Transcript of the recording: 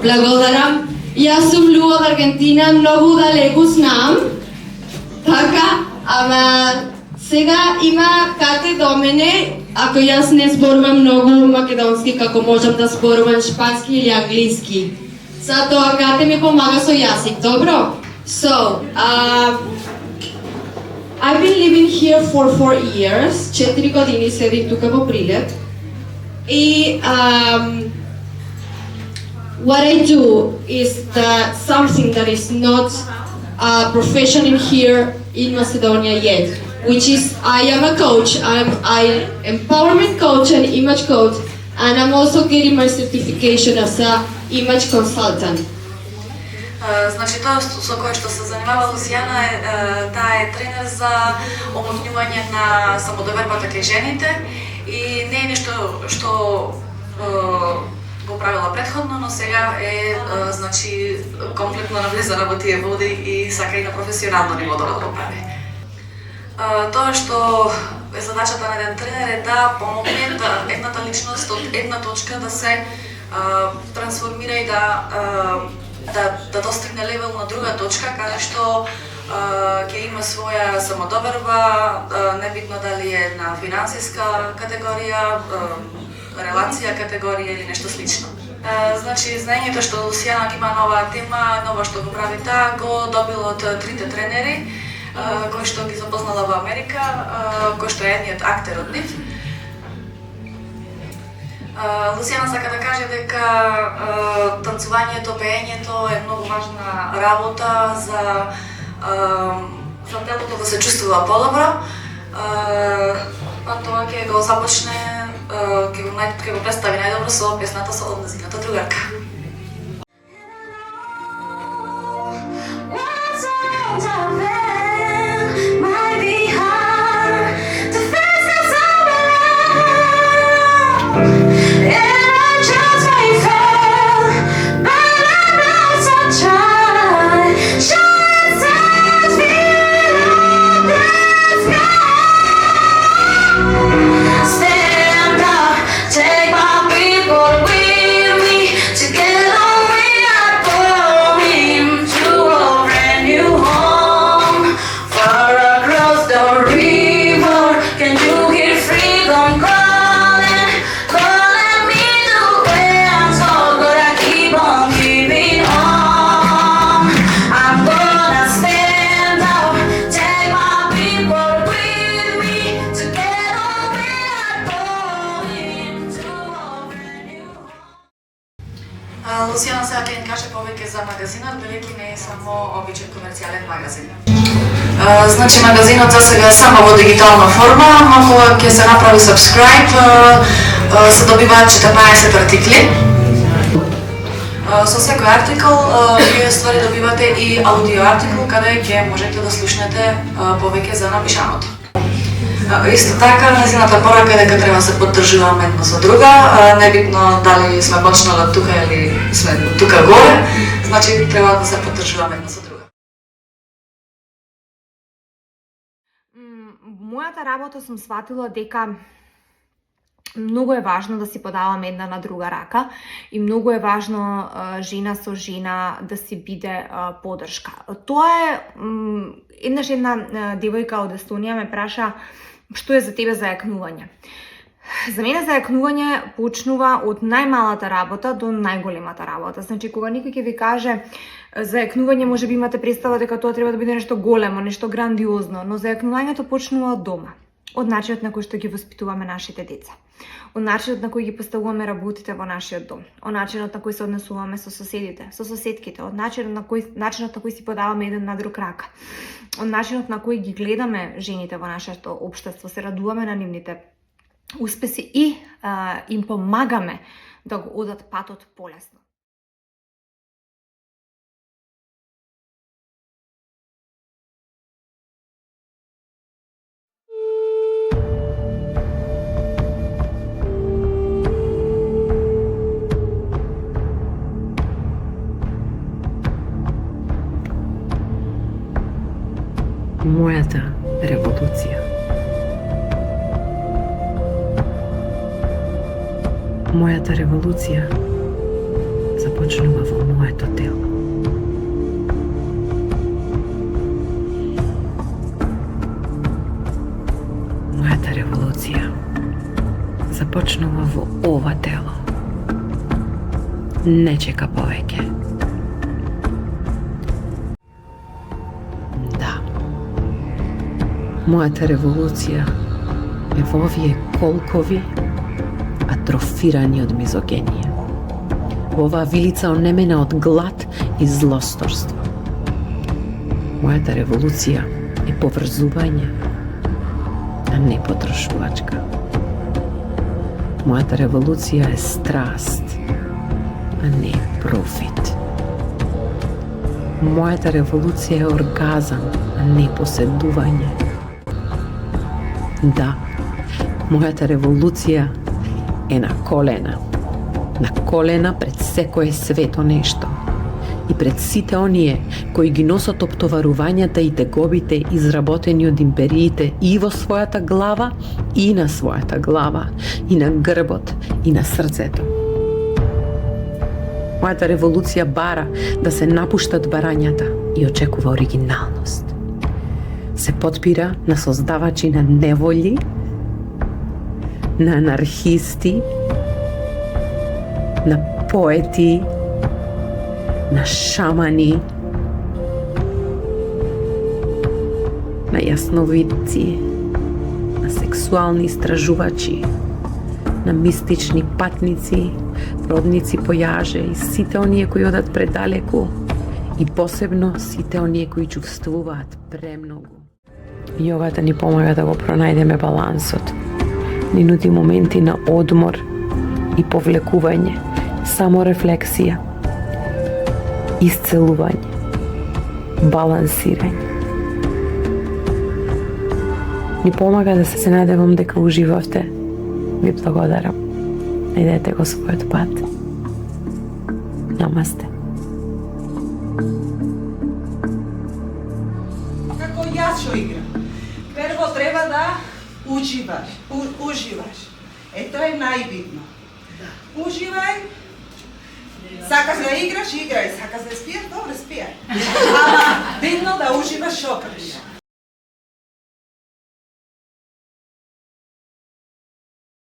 Благодарам. Јас сум Луа од Аргентина, многу далеку знам. Така, ама сега има кате до мене, ако јас не зборувам многу македонски, како можам да зборувам шпански или англиски. Затоа кате ми помага со јазик, добро? So, I've been living here for 4 years, 4 години седим тука во Прилеп. И what I do is that something that is not a profession in here in Macedonia yet, which is I am a coach. I'm an empowerment coach and image coach, and I'm also getting my certification as a image consultant. Значи тоа со кое што се занимава Лусијана таа е тренер за омоќнување на самодовербата кај жените и не е нешто што го правила претходно, но сега е значи комплетно навлезена во тие води и сака и на професионално ниво да го прави. Тоа што е задачата на еден тренер е да помогне да едната личност од една точка да се трансформира и да достигне левел на друга точка, каде што ќе има своја самодоверба, небитно дали е на финансиска категорија, релација категорија или нешто слично. Значи, знаењето што Лусијана има нова тема, нова што го прави таа, го добила од трите тренери, кои што ги запознала во Америка, кој што е едниот актер од нив. Лусијана сака да каже дека танцувањето, пеењето е многу важна работа за телото да се чувствува подобро. Па тоа ќе го започне, ќе го представи најдобро со песната со нејзината другарка. Лусијана сега ќе ни каже повеќе за магазинот, бидејќи не е само обичен комерцијален магазин. Значи магазинот за сега е само во дигитална форма, но кога ќе се направи subscribe се добиваат 14 артикли. Со секој артикл вие ствари добивате и аудио артикл каде ќе можете да слушнете повеќе за напишаното. Исто така, нејзината порака е дека треба да се поддржуваме една со друга, небитно дали сме почнали од тука или сме тука горе, значи треба да се поддржуваме една со друга. Мојата работа сум сватила дека многу е важно да си подаваме една на друга рака и многу е важно жена со жена да си биде поддршка. Тоа е една девојка од Естонија ме праша што е за тебе зајакнување. За мене зајакнување почнува од најмалата работа до најголемата работа. Значи, кога некој ќе ви каже зајакнување, може би имате представа дека тоа треба да биде нешто големо, нешто грандиозно, но зајакнувањето почнува од дома. Од начинот на кој што ги воспитуваме нашите деца. Од начинот на кој ги поставуваме работите во нашиот дом. Од начинот на кој се однесуваме со соседите, со соседките, од начинот на кој си подаваме еден на друг рака. Од начинот на кој ги гледаме жените во нашето општество, се радуваме на нивните успеси и им помагаме да го одат патот полесно. Мојата револуција. Мојата револуција започна започнува во моето тело. Мојата револуција започнува во ова тело. Не чека повеќе. Да. Мојата револуција е во овие колкови, атрофирани од мизогенија. Во оваа вилица онемена од глад и злосторство. Мојата револуција е поврзување, а не потрошувачка. Мојата револуција е страст, а не профит. Мојата револуција е оргазам, а не поседување. Да, мојата револуција е на колена. На колена пред секое свето нешто. И пред сите оние кои ги носат оптоварувањата и тегобите изработени од империите и во својата глава, и на својата глава, и на грбот, и на срцето. Мојата револуција бара да се напуштат барањата и очекува оригиналност. Се подпира на создавачи на неволји, на анархисти, на поети, на шамани, на јасновидци, на сексуални истражувачи, на мистични патници, продници по јаже и сите оние кои одат предалеку и посебно сите оние кои чувствуваат премногу. Јогата ни помага да го пронајдеме балансот. Ни нуди моменти на одмор и повлекување, саморефлексија, исцелување, балансирање. Ни помага да се надевам дека уживавте. Ви благодарам. Најдете го својот пат. Намасте. Како јас што играм. Прво треба да уживаш. Е, тоа е најбитно. Уживај. Сакаш да играш, играј. Сакаш да спиеш, добре спијај. Ама битно да уживаш што правиш.